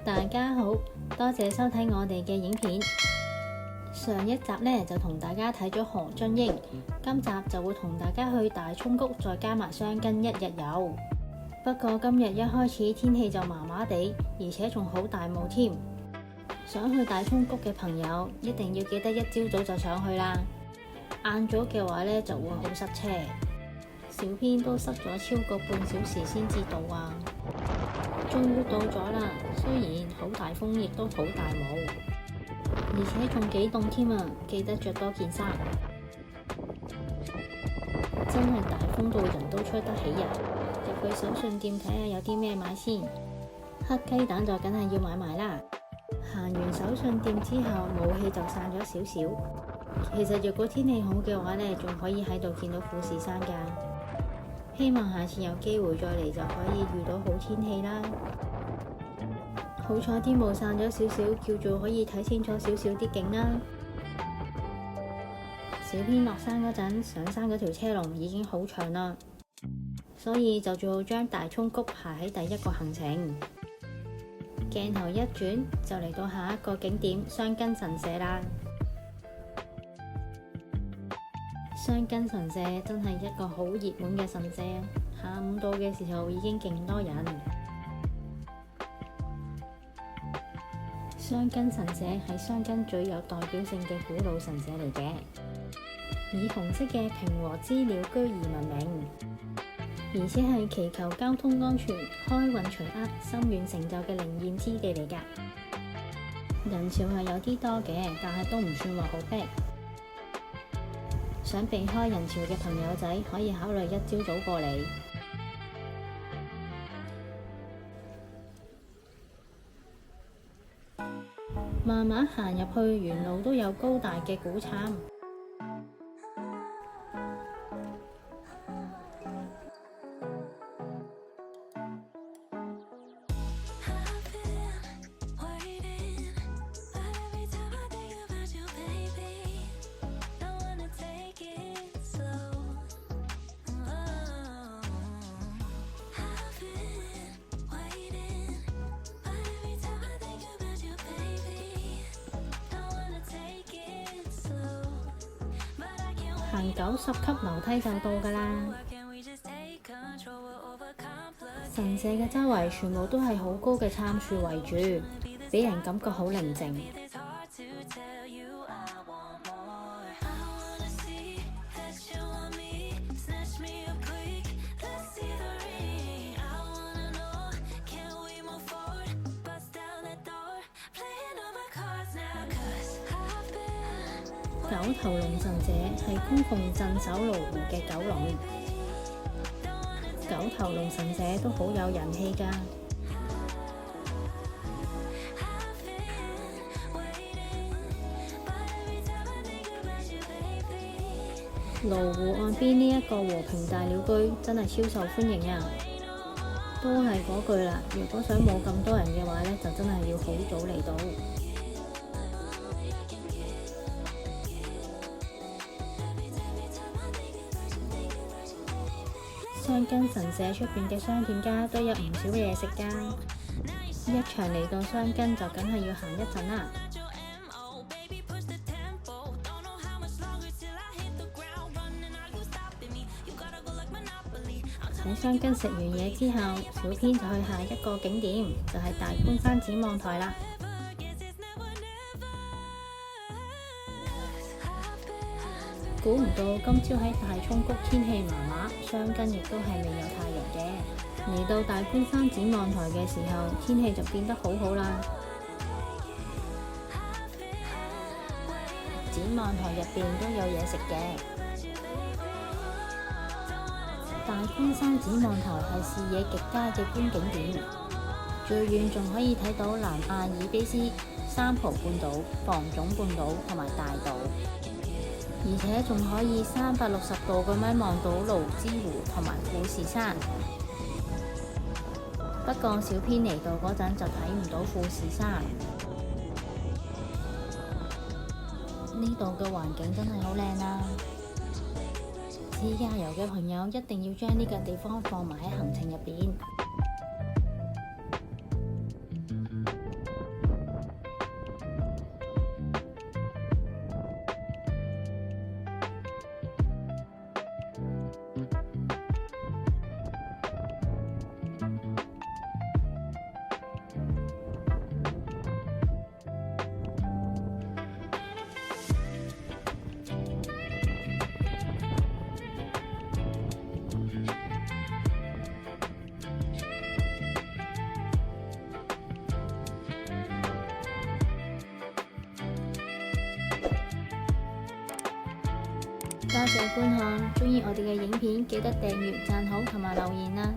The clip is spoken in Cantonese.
大家好，多謝收睇我哋嘅影片。上一集呢，就同大家睇咗河津櫻，今集就會同大家去大涌谷，再加埋箱根一日遊。不過今日一開始天氣就麻麻地，而且仲好大霧添。想去大涌谷嘅朋友一定要記得一朝早就上去啦，晏咗嘅話呢，就會好塞車。小編都塞咗超過半小時先至到啊！終於到咗啦，雖然好大風，亦都好大霧，而且仲幾凍添啊！記得着多件衫。真係大風到人都吹得起人。入去手信店睇下有啲咩買先。黑雞蛋就梗係要買埋啦。行完手信店之後，霧氣就散咗少少。其實若果天氣好嘅話呢，仲可以喺度見到富士山㗎。希望下次有機會再嚟就可以遇到好天氣啦。好彩啲霧散咗少少，叫做可以睇清楚少少啲景啦。小編落山嗰陣，上山嗰條車龍已經好長啦，所以就最好將大涌谷排喺第一個行程。鏡頭一轉就嚟到下一個景點箱根神社啦。箱根神社真係一個好熱門嘅神社，下午到嘅時候已經勁多人。箱根神社係箱根最有代表性嘅古老神社嚟嘅，以紅色嘅平和之鳥居而聞名，而且係祈求交通安全、開運除厄、心願成就嘅靈驗之地嚟㗎。人潮係有啲多嘅，但係都唔算話好逼。想避開人潮嘅朋友仔，可以考慮一朝早過嚟。慢慢行入去，沿路都有高大嘅古杉。行90級樓梯就到㗎啦。神社嘅周圍全部都係好高嘅杉樹圍住，俾人感覺好寧靜。九頭龍神社係供奉鎮守蘆湖嘅九龍，九頭龍神社都好有人氣㗎。蘆湖岸邊呢一個和平大鳥居真係超受歡迎啊！都係嗰句啦，如果想冇咁多人嘅話呢，就真係要好早嚟到。箱根神社出邊嘅商店街都有唔少嘢食㗎，一場嚟到箱根就梗係要行一陣啦。喺箱根食完嘢之後，小編就去下一個景點，就係大觀山展望台啦。估唔到今朝喺大涌谷天氣麻麻，箱根亦都係未有太陽嘅。嚟到大觀山展望台嘅時候，天氣就變得好好啦。展望台入邊都有嘢食嘅。大觀山展望台係視野極佳嘅觀景點，最遠仲可以睇到南阿爾卑斯、三浦半島、房總半島同埋大島。而且仲可以360度咁樣望到蘆之湖同埋富士山。不過小編嚟到嗰陣就睇唔到富士山。呢度嘅環境真係好靚啊！自駕遊嘅朋友一定要將呢個地方放埋喺行程入邊。多謝觀看，鍾意我哋嘅影片記得訂閱、讚好同埋留言啦！